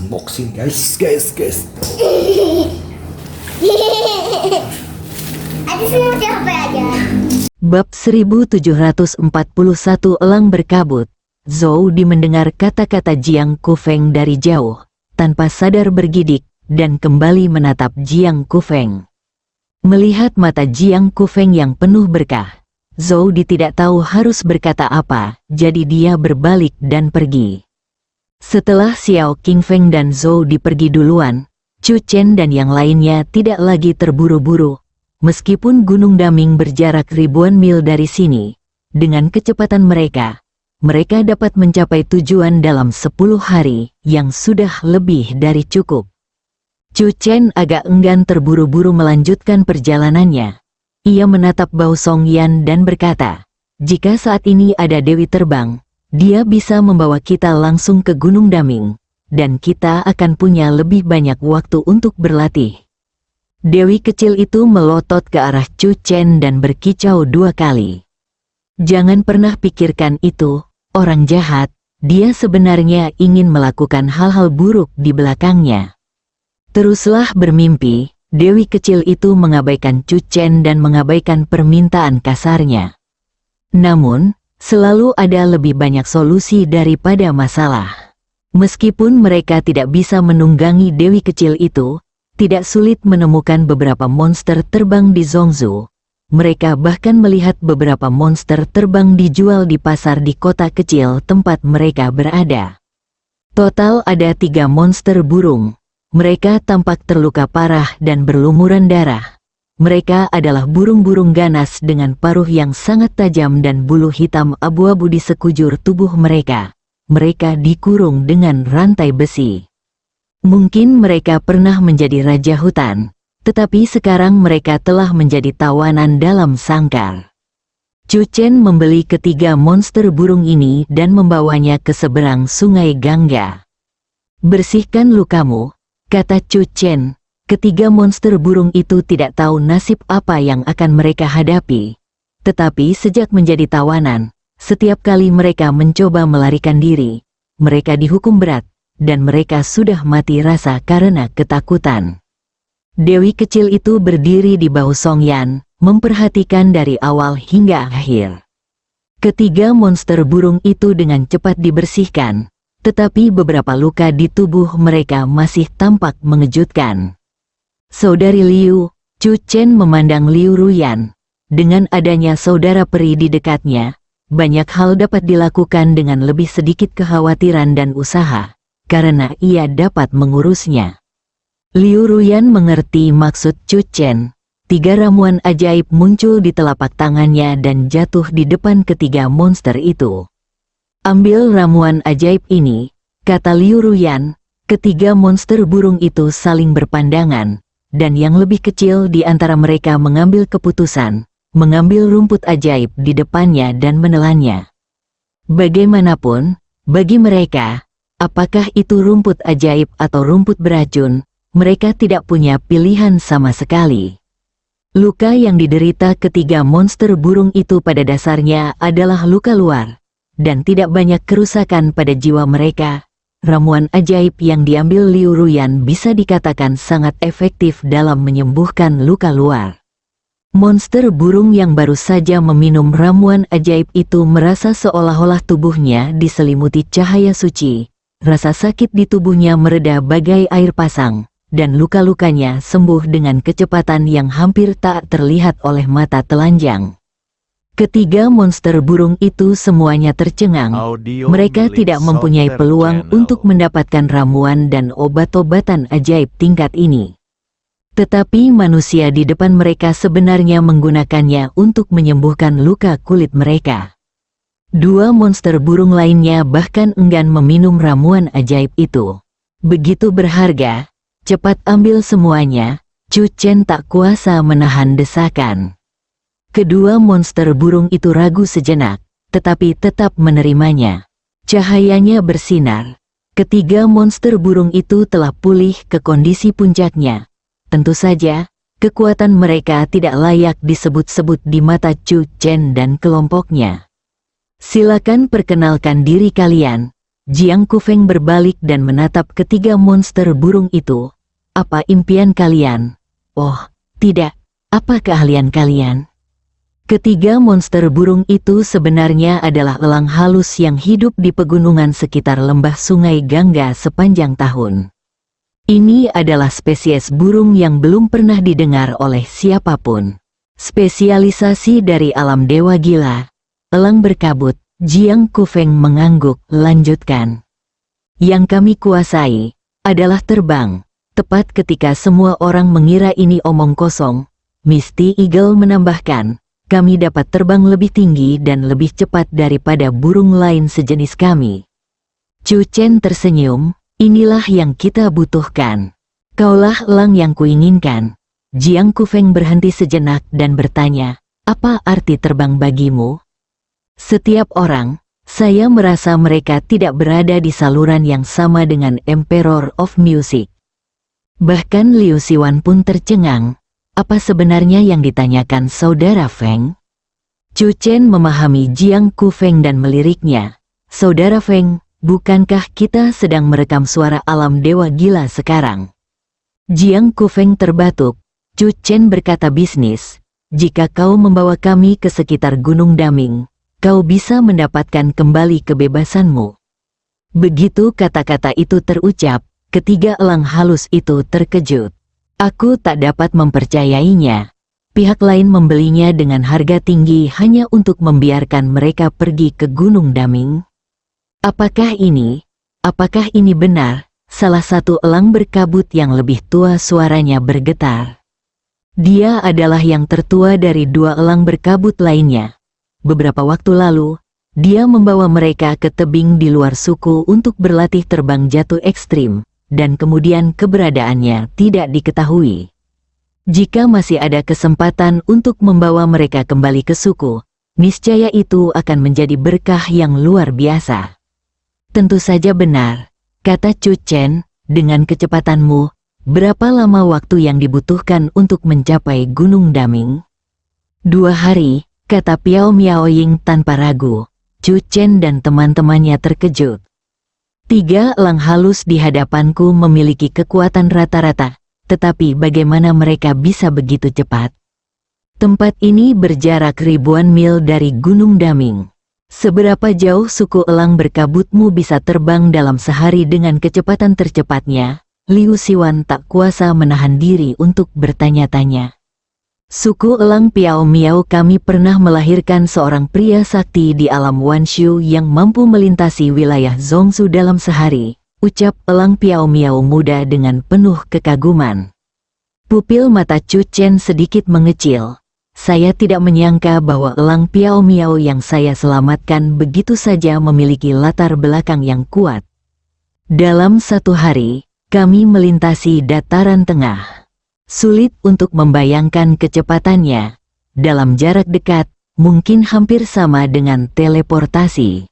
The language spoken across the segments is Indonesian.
unboxing guys. Ada semut apa aja? Bab 1741 Elang berkabut. Zhou Di mendengar kata-kata Jiang Kufeng dari jauh, tanpa sadar bergidik, dan kembali menatap Jiang Kufeng. Melihat mata Jiang Kufeng yang penuh berkah, Zhou Di tidak tahu harus berkata apa, jadi dia berbalik dan pergi. Setelah Xiao Qingfeng dan Zhou Di pergi duluan, Chu Chen dan yang lainnya tidak lagi terburu-buru. Meskipun Gunung Daming berjarak ribuan mil dari sini, dengan kecepatan mereka dapat mencapai tujuan dalam 10 hari, yang sudah lebih dari cukup. Chu Chen agak enggan terburu-buru melanjutkan perjalanannya. Ia menatap Bao Songyan dan berkata, jika saat ini ada Dewi terbang, dia bisa membawa kita langsung ke Gunung Daming, dan kita akan punya lebih banyak waktu untuk berlatih. Dewi kecil itu melotot ke arah Chu Chen dan berkicau 2 kali. Jangan pernah pikirkan itu, orang jahat, dia sebenarnya ingin melakukan hal-hal buruk di belakangnya. Teruslah bermimpi, Dewi kecil itu mengabaikan Chu Chen dan mengabaikan permintaan kasarnya. Namun, selalu ada lebih banyak solusi daripada masalah. Meskipun mereka tidak bisa menunggangi Dewi kecil itu, tidak sulit menemukan beberapa monster terbang di Zhongzhou. Mereka bahkan melihat beberapa monster terbang dijual di pasar di kota kecil tempat mereka berada. Total ada 3 monster burung. Mereka tampak terluka parah dan berlumuran darah. Mereka adalah burung-burung ganas dengan paruh yang sangat tajam dan bulu hitam abu-abu di sekujur tubuh mereka. Mereka dikurung dengan rantai besi. Mungkin mereka pernah menjadi raja hutan, tetapi sekarang mereka telah menjadi tawanan dalam sangkar. Chu Chen membeli ketiga monster burung ini dan membawanya ke seberang sungai Gangga. Bersihkan lukamu, kata Chu Chen. Ketiga monster burung itu tidak tahu nasib apa yang akan mereka hadapi. Tetapi sejak menjadi tawanan, setiap kali mereka mencoba melarikan diri, mereka dihukum berat. Dan mereka sudah mati rasa karena ketakutan. Dewi kecil itu berdiri di bahu Songyan, memperhatikan dari awal hingga akhir. Ketiga monster burung itu dengan cepat dibersihkan, tetapi beberapa luka di tubuh mereka masih tampak mengejutkan. Saudari Liu, Chu Chen memandang Liu Ruyan. Dengan adanya saudara peri di dekatnya, banyak hal dapat dilakukan dengan lebih sedikit kekhawatiran dan usaha. Karena ia dapat mengurusnya. Liu Ruyan mengerti maksud Chu Chen. 3 ramuan ajaib muncul di telapak tangannya dan jatuh di depan ketiga monster itu. Ambil ramuan ajaib ini, kata Liu Ruyan. Ketiga monster burung itu saling berpandangan, dan yang lebih kecil di antara mereka mengambil keputusan, mengambil rumput ajaib di depannya dan menelannya. Bagaimanapun, bagi mereka, apakah itu rumput ajaib atau rumput beracun, mereka tidak punya pilihan sama sekali. Luka yang diderita ketiga monster burung itu pada dasarnya adalah luka luar, dan tidak banyak kerusakan pada jiwa mereka. Ramuan ajaib yang diambil Liu Ruyan bisa dikatakan sangat efektif dalam menyembuhkan luka luar. Monster burung yang baru saja meminum ramuan ajaib itu merasa seolah-olah tubuhnya diselimuti cahaya suci. Rasa sakit di tubuhnya mereda bagai air pasang, dan luka-lukanya sembuh dengan kecepatan yang hampir tak terlihat oleh mata telanjang. Ketiga monster burung itu semuanya tercengang. Mereka tidak mempunyai peluang untuk mendapatkan ramuan dan obat-obatan ajaib tingkat ini. Tetapi manusia di depan mereka sebenarnya menggunakannya untuk menyembuhkan luka kulit mereka. 2 monster burung lainnya bahkan enggan meminum ramuan ajaib itu. Begitu berharga, cepat ambil semuanya. Chu Chen tak kuasa menahan desakan. Kedua monster burung itu ragu sejenak, tetapi tetap menerimanya. Cahayanya bersinar. Ketiga monster burung itu telah pulih ke kondisi puncaknya. Tentu saja, kekuatan mereka tidak layak disebut-sebut di mata Chu Chen dan kelompoknya. Silakan perkenalkan diri kalian, Jiang Kufeng berbalik dan menatap ketiga monster burung itu. Apa impian kalian? Oh, tidak. Apa keahlian kalian? Ketiga monster burung itu sebenarnya adalah elang halus yang hidup di pegunungan sekitar lembah Sungai Gangga sepanjang tahun. Ini adalah spesies burung yang belum pernah didengar oleh siapapun. Spesialisasi dari alam dewa gila, elang berkabut. Jiang Kufeng mengangguk, lanjutkan. Yang kami kuasai adalah terbang. Tepat ketika semua orang mengira ini omong kosong, Misty Eagle menambahkan, kami dapat terbang lebih tinggi dan lebih cepat daripada burung lain sejenis kami. Chu Chen tersenyum, inilah yang kita butuhkan. Kaulah elang yang kuinginkan. Jiang Kufeng berhenti sejenak dan bertanya, apa arti terbang bagimu? Setiap orang, saya merasa mereka tidak berada di saluran yang sama dengan Emperor of Music. Bahkan Liu Xiwan pun tercengang. Apa sebenarnya yang ditanyakan saudara Feng? Chu Chen memahami Jiang Kufeng dan meliriknya. Saudara Feng, bukankah kita sedang merekam suara alam dewa gila sekarang? Jiang Kufeng terbatuk. Chu Chen berkata bisnis. Jika kau membawa kami ke sekitar Gunung Daming, kau bisa mendapatkan kembali kebebasanmu. Begitu kata-kata itu terucap, ketiga elang halus itu terkejut. Aku tak dapat mempercayainya. Pihak lain membelinya dengan harga tinggi hanya untuk membiarkan mereka pergi ke Gunung Daming. Apakah ini benar? Salah satu elang berkabut yang lebih tua suaranya bergetar. Dia adalah yang tertua dari dua elang berkabut lainnya. Beberapa waktu lalu, dia membawa mereka ke tebing di luar suku untuk berlatih terbang jatuh ekstrim, dan kemudian keberadaannya tidak diketahui. Jika masih ada kesempatan untuk membawa mereka kembali ke suku, niscaya itu akan menjadi berkah yang luar biasa. Tentu saja benar, kata Chu Chen, dengan kecepatanmu, berapa lama waktu yang dibutuhkan untuk mencapai Gunung Daming? 2 hari. Kata Piao Miaoying tanpa ragu. Chu Chen dan teman-temannya terkejut. 3 elang halus di hadapanku memiliki kekuatan rata-rata, tetapi bagaimana mereka bisa begitu cepat? Tempat ini berjarak ribuan mil dari Gunung Daming. Seberapa jauh suku elang berkabutmu bisa terbang dalam sehari dengan kecepatan tercepatnya? Liu Xiwan tak kuasa menahan diri untuk bertanya-tanya. Suku elang Piao Miao kami pernah melahirkan seorang pria sakti di alam Wanshu yang mampu melintasi wilayah Zhongsu dalam sehari, ucap elang Piao Miao muda dengan penuh kekaguman. Pupil mata Chu Chen sedikit mengecil. Saya tidak menyangka bahwa elang Piao Miao yang saya selamatkan begitu saja memiliki latar belakang yang kuat. Dalam 1 hari, kami melintasi dataran tengah. Sulit untuk membayangkan kecepatannya. Dalam jarak dekat, mungkin hampir sama dengan teleportasi.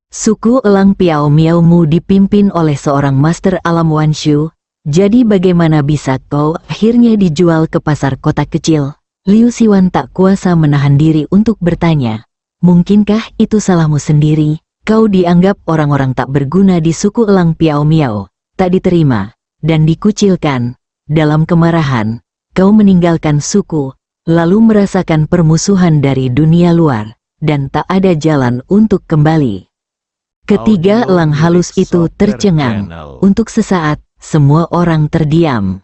Suku elang Piao Miaomu dipimpin oleh seorang master alam Wanshu, jadi bagaimana bisa kau akhirnya dijual ke pasar kota kecil? Liu Xiwan tak kuasa menahan diri untuk bertanya. Mungkinkah itu salahmu sendiri? Kau dianggap orang-orang tak berguna di suku elang Piao Miao, tak diterima, dan dikucilkan. Dalam kemarahan, kau meninggalkan suku, lalu merasakan permusuhan dari dunia luar, dan tak ada jalan untuk kembali. Ketiga elang halus itu tercengang. Untuk sesaat, semua orang terdiam.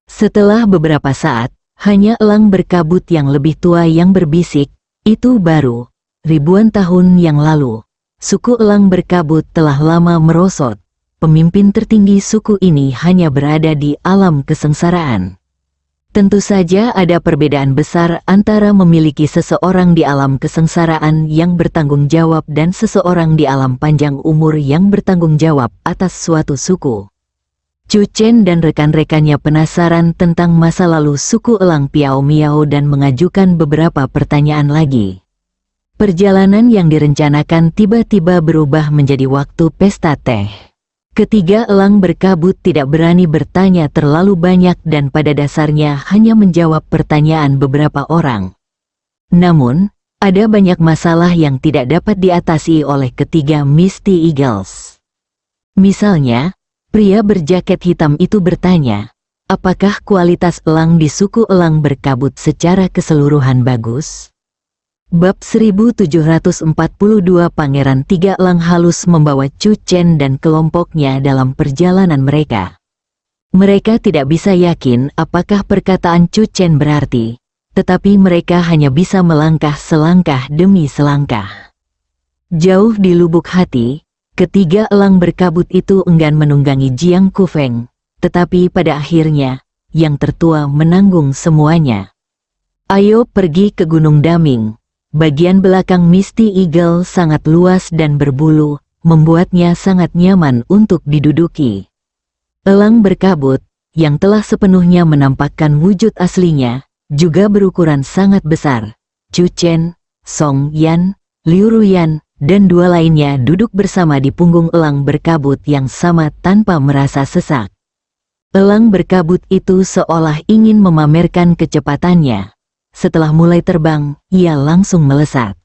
Setelah beberapa saat, hanya elang berkabut yang lebih tua yang berbisik, itu baru. Ribuan tahun yang lalu, suku elang berkabut telah lama merosot. Pemimpin tertinggi suku ini hanya berada di alam kesengsaraan. Tentu saja ada perbedaan besar antara memiliki seseorang di alam kesengsaraan yang bertanggung jawab dan seseorang di alam panjang umur yang bertanggung jawab atas suatu suku. Chu Chen dan rekan-rekannya penasaran tentang masa lalu suku elang Piao Miao dan mengajukan beberapa pertanyaan lagi. Perjalanan yang direncanakan tiba-tiba berubah menjadi waktu pesta teh. Ketiga elang berkabut tidak berani bertanya terlalu banyak dan pada dasarnya hanya menjawab pertanyaan beberapa orang. Namun, Ada banyak masalah yang tidak dapat diatasi oleh ketiga Misty Eagles. Misalnya, pria berjaket hitam itu bertanya, apakah kualitas elang di suku elang berkabut secara keseluruhan bagus? Bab 1742 Pangeran Tiga Elang Halus membawa Chu Chen dan kelompoknya dalam perjalanan mereka. Mereka tidak bisa yakin apakah perkataan Chu Chen berarti, tetapi mereka hanya bisa melangkah selangkah demi selangkah. Jauh di lubuk hati, ketiga elang berkabut itu enggan menunggangi Jiang Kufeng, tetapi pada akhirnya, yang tertua menanggung semuanya. Ayo pergi ke Gunung Daming. Bagian belakang Misty Eagle sangat luas dan berbulu, membuatnya sangat nyaman untuk diduduki. Elang berkabut, yang telah sepenuhnya menampakkan wujud aslinya, juga berukuran sangat besar. Chu Chen, Song Yan, Liu Ruyan, dan dua lainnya duduk bersama di punggung elang berkabut yang sama tanpa merasa sesak. Elang berkabut itu seolah ingin memamerkan kecepatannya. Setelah mulai terbang, ia langsung melesat.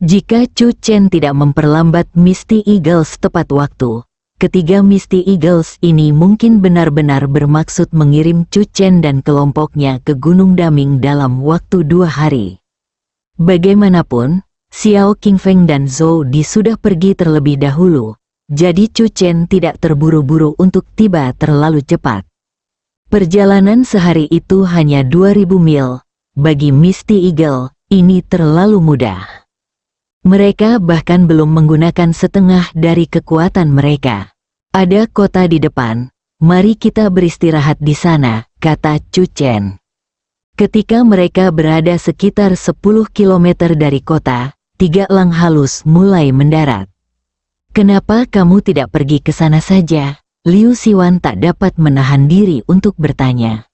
Jika Chu Chen tidak memperlambat Misty Eagles tepat waktu, ketiga Misty Eagles ini mungkin benar-benar bermaksud mengirim Chu Chen dan kelompoknya ke Gunung Daming dalam waktu 2 hari. Bagaimanapun, Xiao Qingfeng dan Zhou Di sudah pergi terlebih dahulu, jadi Chu Chen tidak terburu-buru untuk tiba terlalu cepat. Perjalanan sehari itu hanya 2000 mil, bagi Misty Eagle, ini terlalu mudah. Mereka bahkan belum menggunakan setengah dari kekuatan mereka. Ada kota di depan, mari kita beristirahat di sana, kata Chu Chen. Ketika mereka berada sekitar 10 km dari kota, tiga elang halus mulai mendarat. Kenapa kamu tidak pergi ke sana saja? Liu Siwan tak dapat menahan diri untuk bertanya.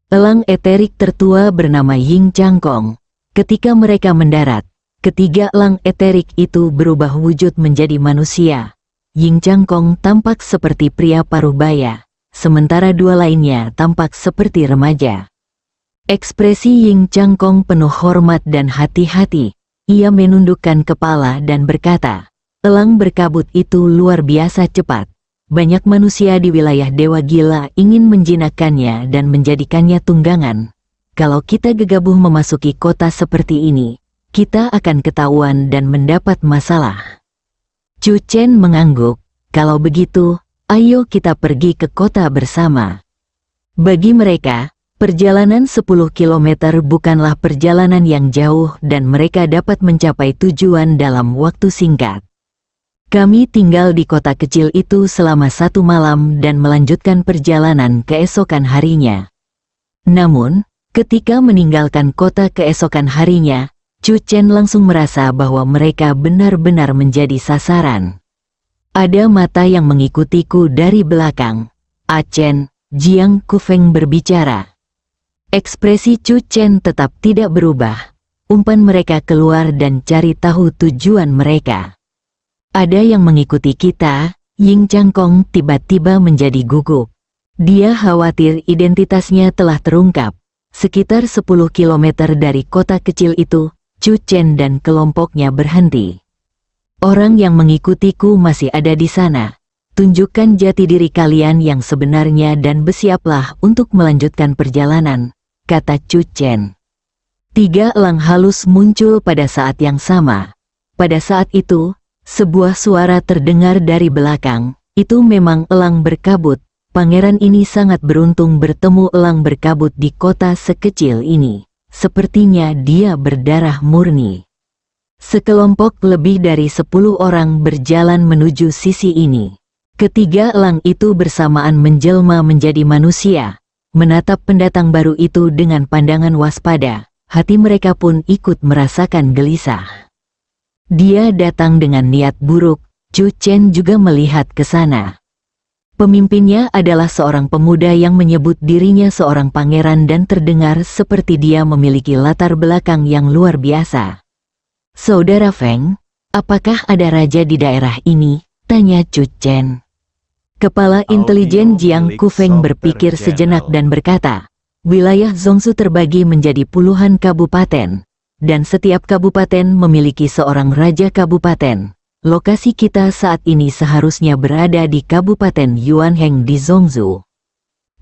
Elang eterik tertua bernama Ying Changkong. Ketika mereka mendarat, ketiga elang eterik itu berubah wujud menjadi manusia. Ying Changkong tampak seperti pria paruh-baya, sementara dua lainnya tampak seperti remaja. Ekspresi Ying Changkong penuh hormat dan hati-hati. Ia menundukkan kepala dan berkata, elang berkabut itu luar biasa cepat. Banyak manusia di wilayah Dewa Gila ingin menjinakkannya dan menjadikannya tunggangan. Kalau kita gegabah memasuki kota seperti ini, kita akan ketahuan dan mendapat masalah. Chu Chen mengangguk, kalau begitu, ayo kita pergi ke kota bersama. Bagi mereka, perjalanan 10 km bukanlah perjalanan yang jauh dan mereka dapat mencapai tujuan dalam waktu singkat. Kami tinggal di kota kecil itu selama 1 malam dan melanjutkan perjalanan keesokan harinya. Namun, ketika meninggalkan kota keesokan harinya, Chu Chen langsung merasa bahwa mereka benar-benar menjadi sasaran. Ada mata yang mengikutiku dari belakang. Chen, Jiang Kufeng berbicara. Ekspresi Chu Chen tetap tidak berubah. Umpan mereka keluar dan cari tahu tujuan mereka. Ada yang mengikuti kita. Ying Changkong tiba-tiba menjadi gugup. Dia khawatir identitasnya telah terungkap. Sekitar 10 km dari kota kecil itu, Chu Chen dan kelompoknya berhenti. Orang yang mengikutiku masih ada di sana. Tunjukkan jati diri kalian yang sebenarnya dan bersiaplah untuk melanjutkan perjalanan, kata Chu Chen. Tiga elang halus muncul pada saat yang sama. Pada saat itu, sebuah suara terdengar dari belakang. Itu memang elang berkabut. Pangeran ini sangat beruntung bertemu elang berkabut di kota sekecil ini. Sepertinya dia berdarah murni. Sekelompok lebih dari 10 orang berjalan menuju sisi ini. Ketiga elang itu bersamaan menjelma menjadi manusia. Menatap pendatang baru itu dengan pandangan waspada. Hati mereka pun ikut merasakan gelisah. Dia datang dengan niat buruk. Chu Chen juga melihat ke sana. Pemimpinnya adalah seorang pemuda yang menyebut dirinya seorang pangeran dan terdengar seperti dia memiliki latar belakang yang luar biasa. Saudara Feng, apakah ada raja di daerah ini? Tanya Chu Chen. Kepala intelijen Jiang Kufeng berpikir sejenak dan berkata, wilayah Zhongsu terbagi menjadi puluhan kabupaten. dan setiap kabupaten memiliki seorang raja kabupaten. Lokasi kita saat ini seharusnya berada di Kabupaten Yuanheng di Zhongzhou.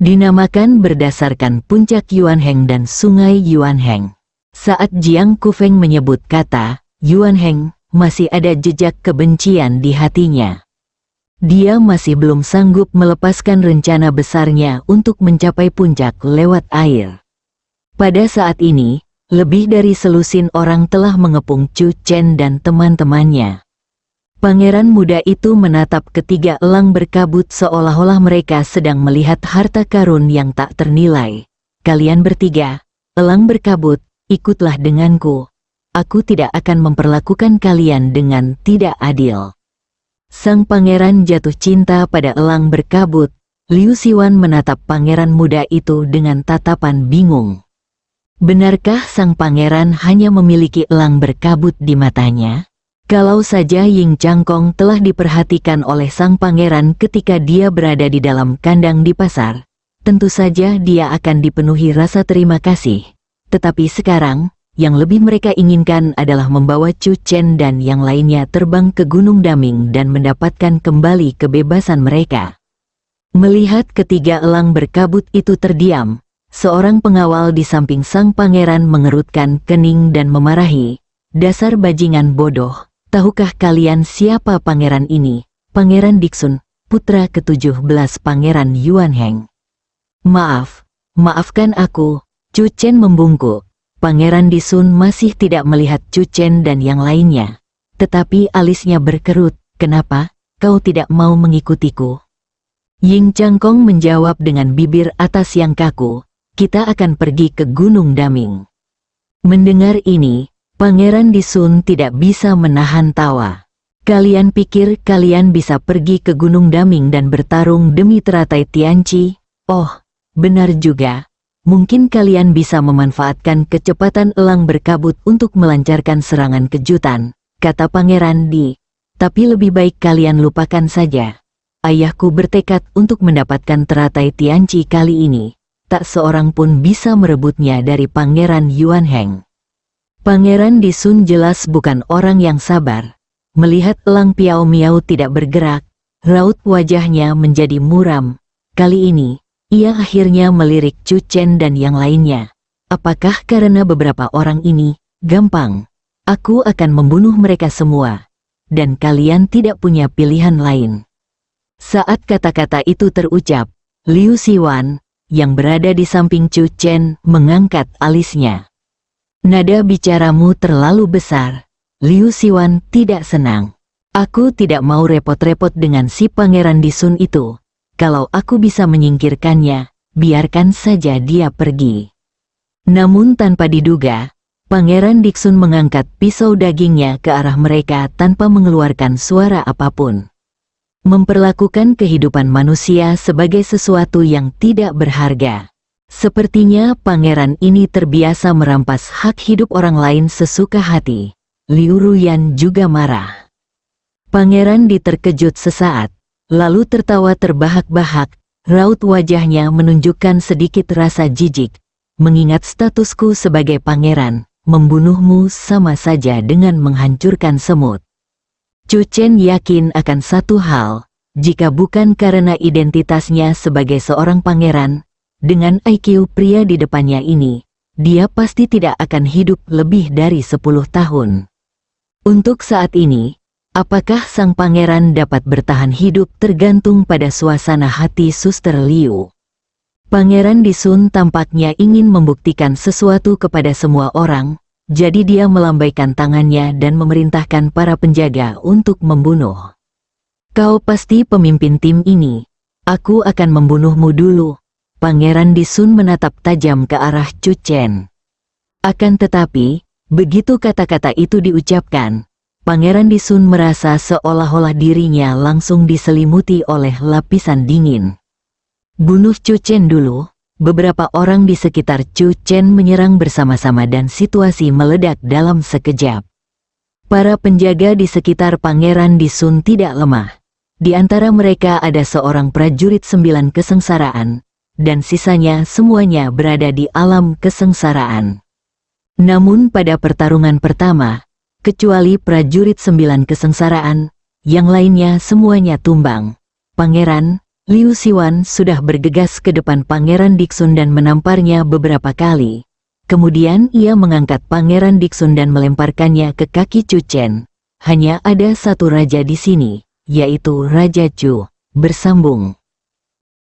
Dinamakan berdasarkan puncak Yuanheng dan sungai Yuanheng. Saat Jiang Kufeng menyebut kata Yuanheng, masih ada jejak kebencian di hatinya. Dia masih belum sanggup melepaskan rencana besarnya untuk mencapai puncak lewat air. Pada saat ini, lebih dari selusin orang telah mengepung Chu Chen dan teman-temannya. Pangeran muda itu menatap ketiga elang berkabut seolah-olah mereka sedang melihat harta karun yang tak ternilai. Kalian bertiga, elang berkabut, ikutlah denganku. Aku tidak akan memperlakukan kalian dengan tidak adil. Sang pangeran jatuh cinta pada elang berkabut. Liu Xiwan menatap pangeran muda itu dengan tatapan bingung. Benarkah sang pangeran hanya memiliki elang berkabut di matanya? Kalau saja Ying Changkong telah diperhatikan oleh sang pangeran ketika dia berada di dalam kandang di pasar, tentu saja dia akan dipenuhi rasa terima kasih. Tetapi sekarang, yang lebih mereka inginkan adalah membawa Chu Chen dan yang lainnya terbang ke Gunung Daming dan mendapatkan kembali kebebasan mereka. Melihat ketiga elang berkabut itu terdiam, seorang pengawal di samping sang pangeran mengerutkan kening dan memarahi, "Dasar bajingan bodoh. Tahukah kalian siapa pangeran ini? Pangeran Dixun, putra ke-17 Pangeran Yuanheng." Maafkan aku." Chu Chen membungkuk. Pangeran Dixun masih tidak melihat Chu Chen dan yang lainnya. Tetapi alisnya berkerut, "Kenapa kau tidak mau mengikutiku?" Ying Changkong menjawab dengan bibir atas yang kaku, "Kita akan pergi ke Gunung Daming." Mendengar ini, Pangeran Dixun tidak bisa menahan tawa. "Kalian pikir kalian bisa pergi ke Gunung Daming dan bertarung demi teratai Tianqi? Oh, benar juga. Mungkin kalian bisa memanfaatkan kecepatan elang berkabut untuk melancarkan serangan kejutan," kata Pangeran Di. "Tapi lebih baik kalian lupakan saja. Ayahku bertekad untuk mendapatkan teratai Tianqi kali ini. Tak seorang pun bisa merebutnya dari Pangeran Yuanheng." Pangeran Dixun jelas bukan orang yang sabar. Melihat elang Piao Miao tidak bergerak, raut wajahnya menjadi muram. Kali ini, ia akhirnya melirik Chu Chen dan yang lainnya. "Apakah karena beberapa orang ini? Gampang. Aku akan membunuh mereka semua. Dan kalian tidak punya pilihan lain." Saat kata-kata itu terucap, Liu Xiwan, yang berada di samping Chu Chen, mengangkat alisnya. "Nada bicaramu terlalu besar." Liu Xiwan tidak senang. "Aku tidak mau repot-repot dengan si Pangeran Dixun itu. Kalau aku bisa menyingkirkannya, biarkan saja dia pergi." Namun tanpa diduga, Pangeran Dixun mengangkat pisau dagingnya ke arah mereka tanpa mengeluarkan suara apapun. Memperlakukan kehidupan manusia sebagai sesuatu yang tidak berharga. Sepertinya pangeran ini terbiasa merampas hak hidup orang lain sesuka hati. Liu Ruyan juga marah. Pangeran diterkejut sesaat, lalu tertawa terbahak-bahak. Raut wajahnya menunjukkan sedikit rasa jijik. "Mengingat statusku sebagai pangeran, membunuhmu sama saja dengan menghancurkan semut." Chu Chen yakin akan satu hal, jika bukan karena identitasnya sebagai seorang pangeran, dengan IQ pria di depannya ini, dia pasti tidak akan hidup lebih dari 10 tahun. Untuk saat ini, apakah sang pangeran dapat bertahan hidup tergantung pada suasana hati Suster Liu. Pangeran Dixun tampaknya ingin membuktikan sesuatu kepada semua orang, jadi dia melambaikan tangannya dan memerintahkan para penjaga untuk membunuh. "Kau pasti pemimpin tim ini. Aku akan membunuhmu dulu." Pangeran Dixun menatap tajam ke arah Chu Chen. Akan tetapi, begitu kata-kata itu diucapkan, Pangeran Dixun merasa seolah-olah dirinya langsung diselimuti oleh lapisan dingin. "Bunuh Chu Chen dulu." Beberapa orang di sekitar Chu Chen menyerang bersama-sama dan situasi meledak dalam sekejap. Para penjaga di sekitar Pangeran Dixun tidak lemah. Di antara mereka ada seorang prajurit 9 kesengsaraan, dan sisanya semuanya berada di alam kesengsaraan. Namun pada pertarungan pertama, kecuali prajurit 9 kesengsaraan, yang lainnya semuanya tumbang. Pangeran Liu Siwan sudah bergegas ke depan Pangeran Dixun dan menamparnya beberapa kali. Kemudian ia mengangkat Pangeran Dixun dan melemparkannya ke kaki Chu Chen. Hanya ada satu raja di sini, yaitu Raja Chu. Bersambung.